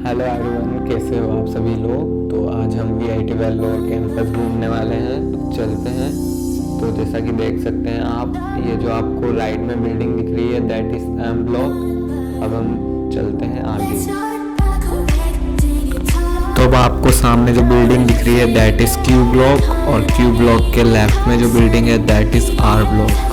Hello everyone, कैसे हो आप सभी लोग। तो आज हम वीआईटी वेल्लोर कैंपस घूमने वाले हैं, तो चलते हैं। तो जैसा कि देख सकते हैं आप, ये जो आपको राइट में बिल्डिंग दिख रही है दैट इज एम ब्लॉक। अब हम चलते हैं आगे। तो अब आपको सामने जो बिल्डिंग दिख रही है दैट इज क्यू ब्लॉक, और क्यू ब्लॉक के लेफ्ट में जो बिल्डिंग है दैट इज आर ब्लॉक।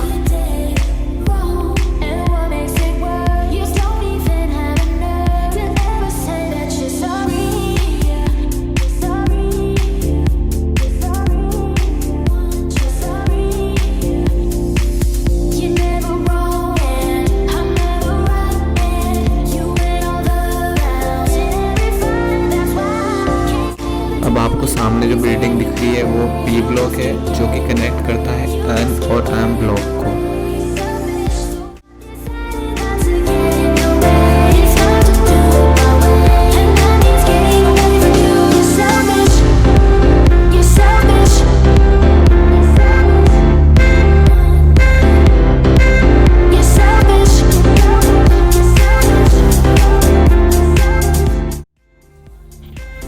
अब आपको सामने जो बिल्डिंग दिख रही है वो पी ब्लॉक है, जो कि कनेक्ट करता है एन और एम ब्लॉक को।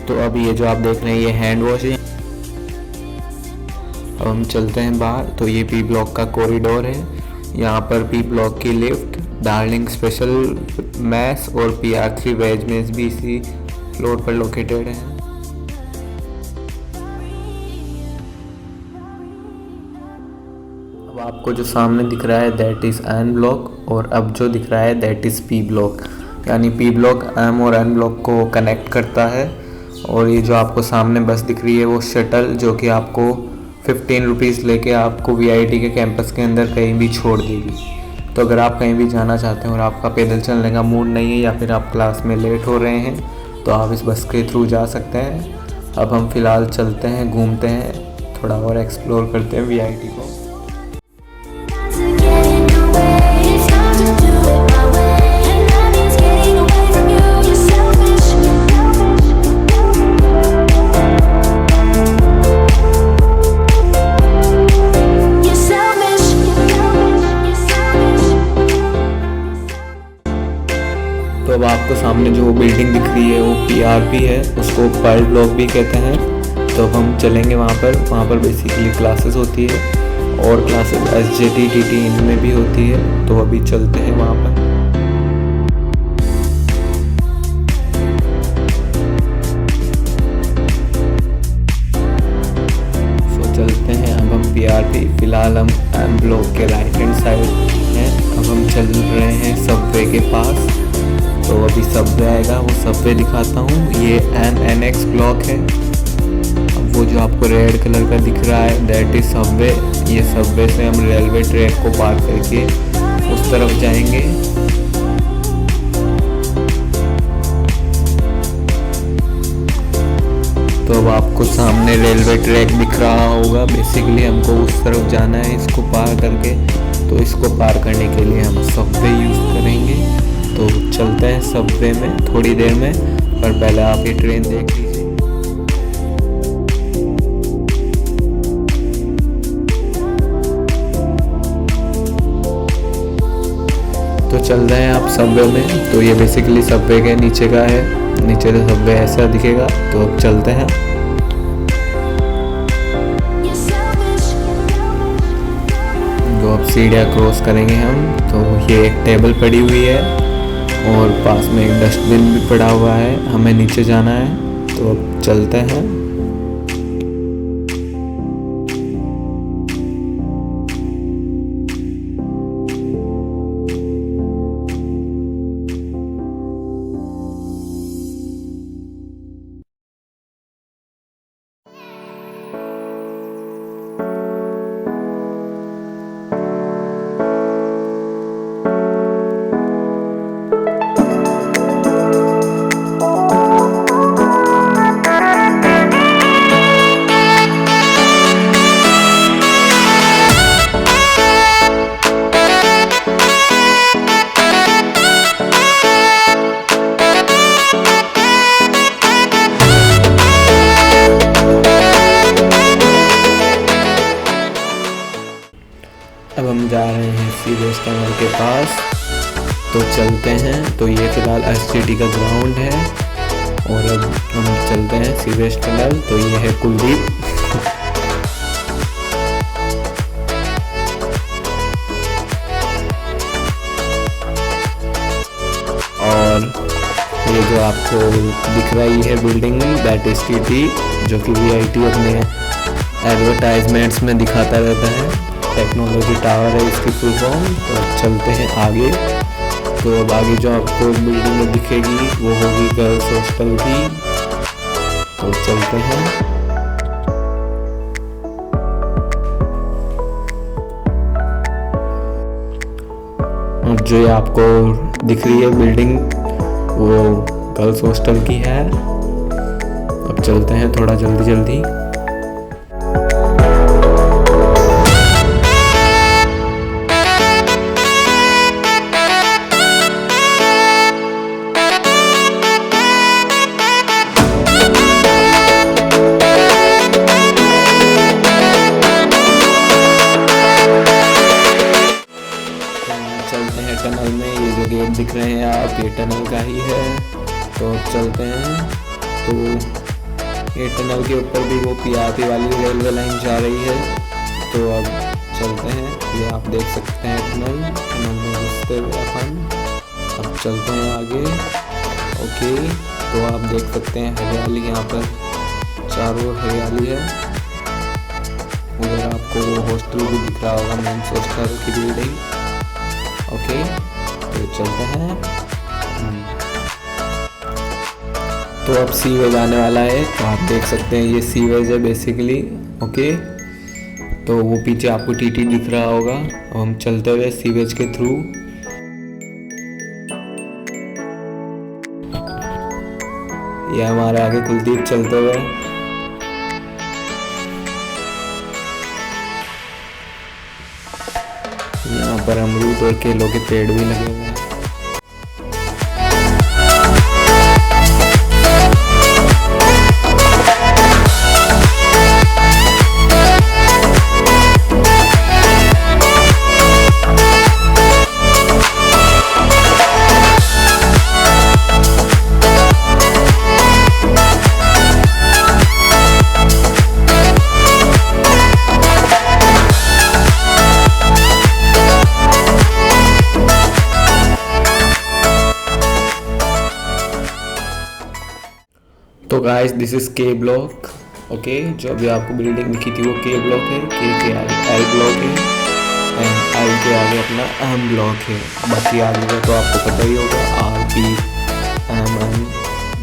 तो अब ये जो आप देख रहे हैं ये हैंड वॉश है। अब हम चलते हैं बाहर। तो ये पी ब्लॉक का कॉरिडोर है। यहाँ पर पी ब्लॉक की लिफ्ट, डार्लिंग स्पेशल मैस और PR3 वेज मेस भी इसी फ्लोर पर लोकेटेड है। अब आपको जो सामने दिख रहा है दैट इज़ एन ब्लॉक, और अब जो दिख रहा है दैट इज़ पी ब्लॉक। यानी पी ब्लॉक एम और एन ब्लॉक को कनेक्ट करता है। और ये जो आपको सामने बस दिख रही है वो शटल, जो कि आपको 15 रुपीज़ लेके आपको वीआईटी के कैंपस के अंदर कहीं भी छोड़ देगी। तो अगर आप कहीं भी जाना चाहते हैं और आपका पैदल चलने का मूड नहीं है, या फिर आप क्लास में लेट हो रहे हैं, तो आप इस बस के थ्रू जा सकते हैं। अब हम फ़िलहाल चलते हैं, घूमते हैं, थोड़ा और एक्सप्लोर करते हैं वीआईटी को। तो अब आपको सामने जो बिल्डिंग दिख रही है वो PRP है, उसको पर्ल ब्लॉक भी कहते हैं। तो अब हम चलेंगे वहाँ पर बेसिकली क्लासेस होती है, और क्लासेस SJT TT इनमें भी होती है। तो अभी चलते हैं वहाँ पर। तो चलते हैं अब हम PRP। फिलहाल हम एम ब्लॉक के राइट हैंड साइड हैं। अब हम चल रहे हैं सबवे के पास। तो अभी सबवे आएगा, वो सबवे दिखाता हूँ। ये NNX ब्लॉक है। अब वो जो आपको रेड कलर का दिख रहा है दैट इज सबवे। ये सबवे से हम रेलवे ट्रैक को पार करके उस तरफ जाएंगे। तो अब आपको सामने रेलवे ट्रैक दिख रहा होगा। बेसिकली हमको उस तरफ जाना है इसको पार करके। तो इसको पार करने के लिए हम सबवे यूज़ करेंगे। तो चलते हैं सबवे में थोड़ी देर में, पर पहले आप ये ट्रेन देख लीजिए। तो चल रहे हैं आप सबवे में। तो ये बेसिकली सबवे के नीचे का है, नीचे से सबवे ऐसा दिखेगा। तो अब चलते हैं। तो अब सीढ़ियाँ क्रॉस करेंगे हम। तो ये एक टेबल पड़ी हुई है, और पास में एक डस्टबिन भी पड़ा हुआ है। हमें नीचे जाना है। तो अब चलते हैं। अब हम जा रहे हैं सीरियस टनल के पास। तो चलते हैं। तो ये फिलहाल SJT का ग्राउंड है, और अब हम चलते हैं सीवेज टनल। तो ये है कुलदीप। और ये जो आपको दिख रही है बिल्डिंग, दैट इज टीटी, जो कि वीआईटी अपने एडवर्टाइजमेंट्स में दिखाता रहता है। टेक्नोलॉजी टावर है इसकी फुल फॉर्म। तो अब चलते हैं आगे। तो अब आगे जो आपको बिल्डिंग में दिखेगी वो होगी गर्ल्स हॉस्टल की। तो चलते हैं। जो ये आपको दिख रही है बिल्डिंग वो गर्ल्स हॉस्टल की है। अब चलते हैं थोड़ा जल्दी जल्दी। चलते हैं टनल में। ये जो गेट दिख रहे हैं आप, ये टनल का ही है। तो चलते हैं। तो ये टनल के ऊपर भी वो पीआरपी वाली रेलवे लाइन जा रही है। तो अब चलते हैं। ये आप देख सकते हैं टनल में घुसते हुए अपन। अब चलते हैं आगे। ओके, तो आप देख सकते हैं हरियाली, यहाँ पर चारों ओर हरियाली है। उधर आपको वो हॉस्टल भी दिख रहा होगा, मेंस हॉस्टल की बिल्डिंग। ओके, तो चलते हैं। तो अब सीवेज आने वाला है। तो आप देख सकते हैं ये सीवेज है बेसिकली। ओके, तो वो पीछे आपको टीटी दिख रहा होगा। अब हम चलते हुए सीवेज के थ्रू। ये हमारे आगे कुलदीप चलते हुए। यहाँ पर अमरूद और केलों के पेड़ भी लगे हुए हैं। तो गाइस दिस इज के ब्लॉक। ओके, जो अभी आपको बिल्डिंग दिखी थी वो के ब्लॉक है। के आई ब्लॉक है एंड आई के आगे अपना एम ब्लॉक है। बाकी आगे का तो आपको पता ही होगा, आर पी एम एन,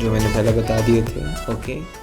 जो मैंने पहले बता दिए थे। ओके,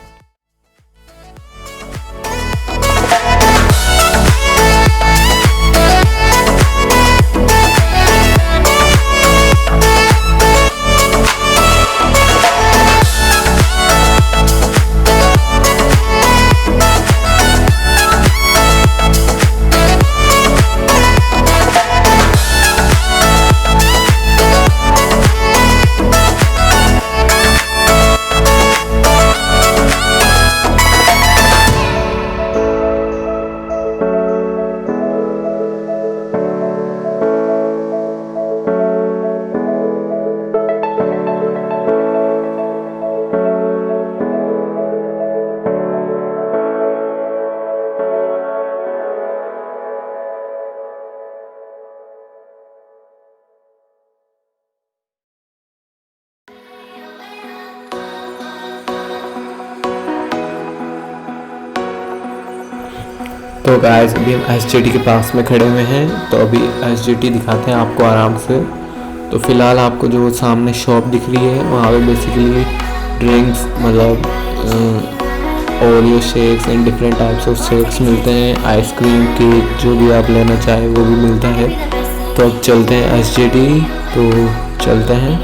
तो गाइस अभी हम एसजीटी के पास में खड़े हुए हैं। तो अभी एसजीटी दिखाते हैं आपको आराम से। तो फिलहाल आपको जो सामने शॉप दिख रही है वहाँ पे बेसिकली ड्रिंक्स, मतलब Oreo shakes and different types of shakes मिलते हैं। आइसक्रीम, केक, जो भी आप लेना चाहें वो भी मिलता है। तो अब चलते हैं एसजीटी। तो चलते हैं।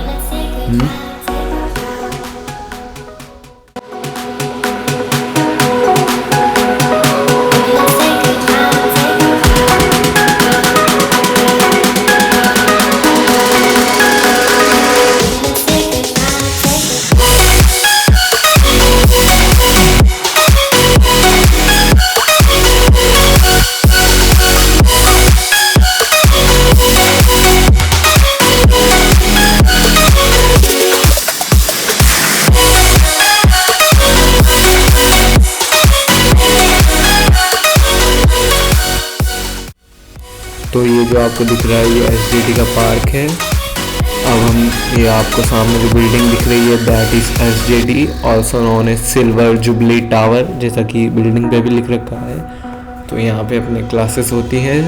आपको दिख रहा है ये SJT का पार्क है। अब हम ये आपको सामने जो बिल्डिंग दिख रही है that is SJT also known as silver jubilee tower, जैसा कि बिल्डिंग पे भी लिख रखा है। तो यहाँ पे अपने क्लासेस होती हैं,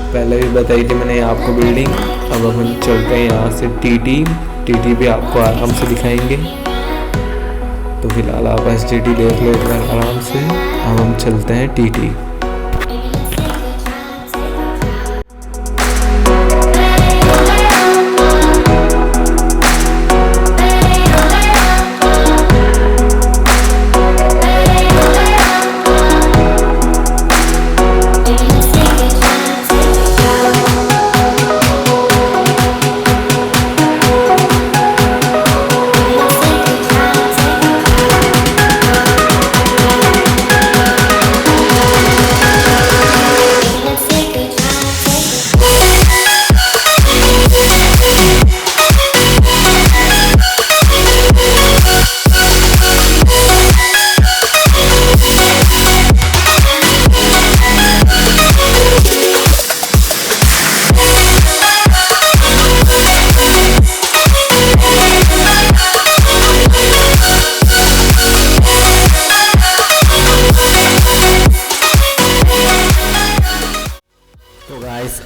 पहले भी बताई थी मैंने आपको बिल्डिंग। अब हम चलते हैं यहाँ से TT भी आपको आराम से दिखाएंगे। तो फिलहाल आप SJT देख लो एक बार आराम से। अब हम चलते हैं TT।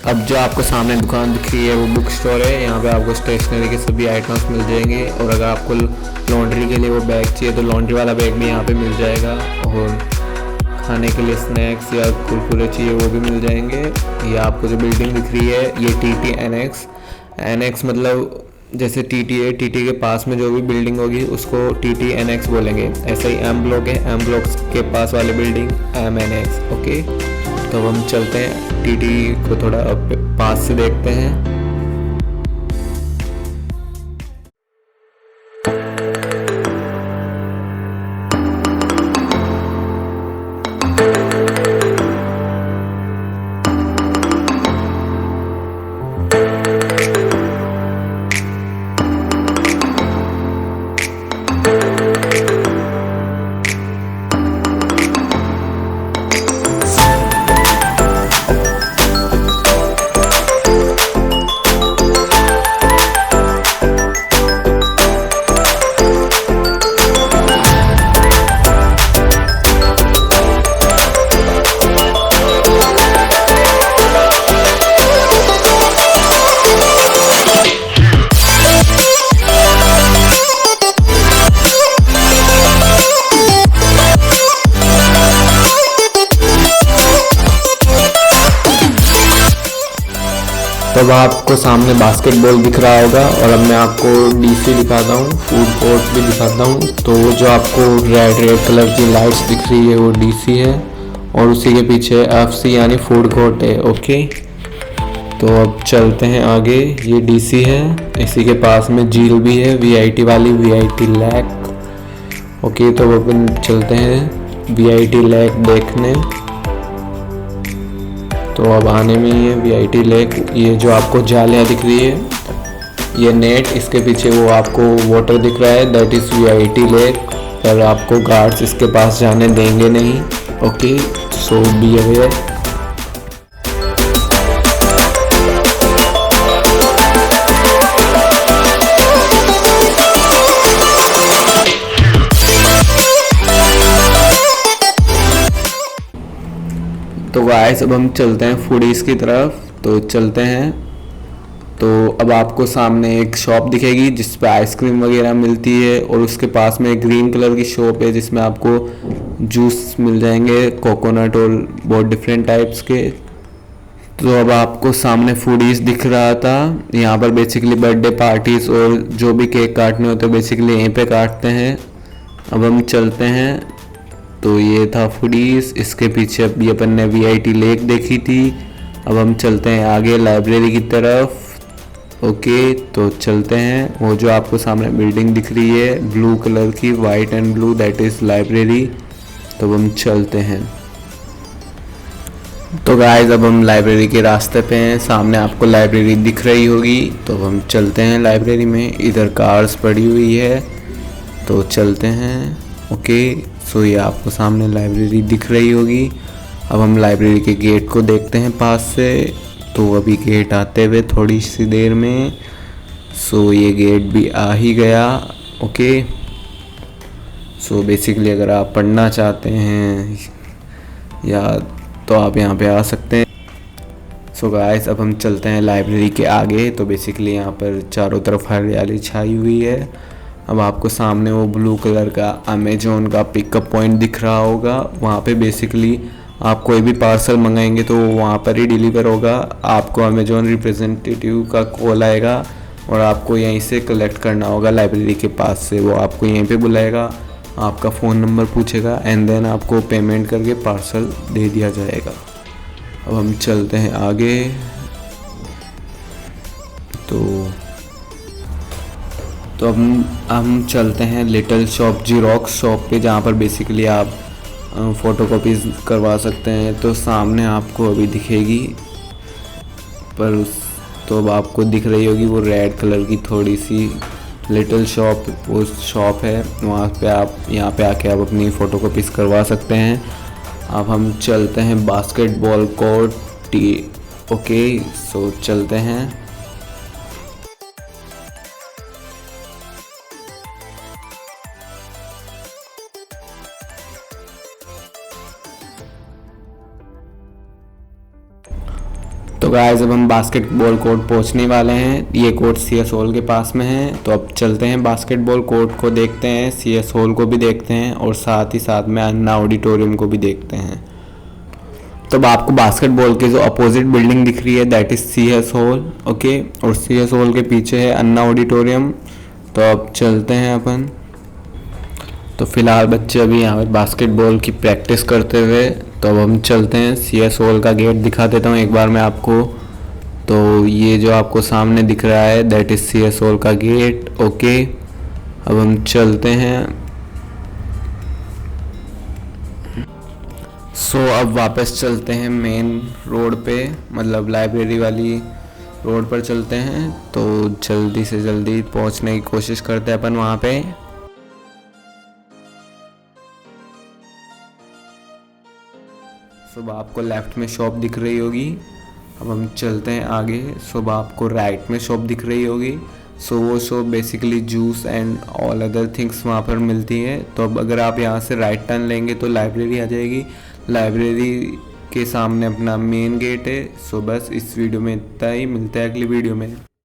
अब जो आपको सामने दुकान दिख रही है वो बुक स्टोर है। यहाँ पे आपको स्टेशनरी के सभी आइटम्स मिल जाएंगे, और अगर आपको लॉन्ड्री के लिए वो बैग चाहिए तो लॉन्ड्री वाला बैग भी यहाँ पे मिल जाएगा, और खाने के लिए स्नैक्स या कुरकुरे चाहिए वो भी मिल जाएंगे। ये आपको जो बिल्डिंग दिख रही है ये TT NX मतलब जैसे TT है, TT के पास में जो भी बिल्डिंग होगी उसको TT NX बोलेंगे। ऐसा ही M ब्लॉक है, M ब्लॉक के पास वाली बिल्डिंग MNX। ओके, तो हम चलते हैं TT को थोड़ा पास से देखते हैं। तो अब आपको सामने बास्केटबॉल दिख रहा होगा, और अब मैं आपको DC दिखाता हूँ, फूड कोर्ट भी दिखाता हूँ। तो वो जो आपको रेड कलर की लाइट्स दिख रही है वो DC है, और उसी के पीछे FC यानी फूड कोर्ट है। ओके, तो अब चलते हैं आगे। ये DC है, इसी के पास में झील भी है VIT वाली, VIT लेक। ओके, तो अपन चलते हैं VIT लेक देखने। तो अब आने में ही है VIT लेक। ये जो आपको जालियाँ दिख रही है ये नेट, इसके पीछे वो आपको वाटर दिख रहा है दैट इज़ VIT लेक, पर आपको गार्ड्स इसके पास जाने देंगे नहीं। Okay, so be aware. तो गाइस अब हम चलते हैं फूडीज़ की तरफ। तो चलते हैं। तो अब आपको सामने एक शॉप दिखेगी जिस पे आइसक्रीम वगैरह मिलती है, और उसके पास में एक ग्रीन कलर की शॉप है जिसमें आपको जूस मिल जाएंगे, कोकोनट और बहुत डिफरेंट टाइप्स के। तो अब आपको सामने फूडीज़ दिख रहा था। यहाँ पर बेसिकली बर्थडे पार्टीज़ और जो भी केक काटने होते हैं बेसिकली यहीं पे काटते हैं। अब हम चलते हैं। तो ये था फूडीज़, इसके पीछे अभी अपन ने VIT लेक देखी थी। अब हम चलते हैं आगे लाइब्रेरी की तरफ। ओके, तो चलते हैं। वो जो आपको सामने बिल्डिंग दिख रही है ब्लू कलर की, white and blue, that is library. तो हम चलते हैं। तो गाइस अब हम लाइब्रेरी के रास्ते पे हैं, सामने आपको लाइब्रेरी दिख रही होगी। तो हम चलते हैं लाइब्रेरी में। इधर कार्स पड़ी हुई है, तो चलते हैं। ओके, सो ये आपको सामने लाइब्रेरी दिख रही होगी। अब हम लाइब्रेरी के गेट को देखते हैं पास से। तो अभी गेट आते हुए थोड़ी सी देर में। सो ये गेट भी आ ही गया। ओके, सो बेसिकली अगर आप पढ़ना चाहते हैं या तो आप यहाँ पे आ सकते हैं। सो गाइस, अब हम चलते हैं लाइब्रेरी के आगे। तो बेसिकली यहाँ पर चारों तरफ हरियाली छाई हुई है। अब आपको सामने वो ब्लू कलर का अमेजोन का पिकअप पॉइंट दिख रहा होगा। वहाँ पे बेसिकली आप कोई भी पार्सल मंगाएंगे तो वहाँ पर ही डिलीवर होगा। आपको अमेजोन रिप्रेजेंटेटिव का कॉल आएगा और आपको यहीं से कलेक्ट करना होगा लाइब्रेरी के पास से। वो आपको यहीं पे बुलाएगा, आपका फ़ोन नंबर पूछेगा एंड देन आपको पेमेंट करके पार्सल दे दिया जाएगा। अब हम चलते हैं आगे। तो अब हम चलते हैं लिटिल शॉप जीरोक्स शॉप पे, जहाँ पर बेसिकली आप फ़ोटोकॉपीज़ करवा सकते हैं। तो सामने आपको अभी दिखेगी, पर तो अब आपको दिख रही होगी वो रेड कलर की थोड़ी सी लिटिल शॉप, वो शॉप है। वहाँ पे आप यहाँ पे आके आप अपनी फ़ोटोकॉपीज़ करवा सकते हैं। अब हम चलते हैं बास्केटबॉल कोर्ट। ओके, सो चलते हैं। तो गाइस, अब हम बास्केटबॉल कोर्ट पहुंचने वाले हैं। ये कोर्ट CS हॉल के पास में है। तो अब चलते हैं बास्केटबॉल कोर्ट को देखते हैं, CS हॉल को भी देखते हैं और साथ ही साथ में अन्ना ऑडिटोरियम को भी देखते हैं। तो अब आपको बास्केटबॉल के जो अपोजिट बिल्डिंग दिख रही है that is CS hall. Okay, और CS हॉल के पीछे है अन्ना ऑडिटोरियम। तो अब चलते हैं अपन। तो फिलहाल बच्चे अभी यहाँ पर बास्केटबॉल की प्रैक्टिस करते हुए। तो अब हम चलते हैं। CS हॉल का गेट दिखा देता हूँ एक बार मैं आपको। तो ये जो आपको सामने दिख रहा है दैट इज़ CS हॉल का गेट। ओके, अब हम चलते हैं। सो अब वापस चलते हैं मेन रोड पे, मतलब लाइब्रेरी वाली रोड पर चलते हैं। तो जल्दी से जल्दी पहुंचने की कोशिश करते हैं अपन वहाँ पे। सुबह आपको लेफ्ट में शॉप दिख रही होगी। अब हम चलते हैं आगे। सुबह आपको राइट में शॉप दिख रही होगी। सो वो shop basically juice and all other things वहाँ पर मिलती है। तो अब अगर आप यहाँ से राइट टर्न लेंगे तो लाइब्रेरी आ जाएगी। लाइब्रेरी के सामने अपना मेन गेट है। सो बस इस वीडियो में इतना ही, मिलते हैं अगली वीडियो में।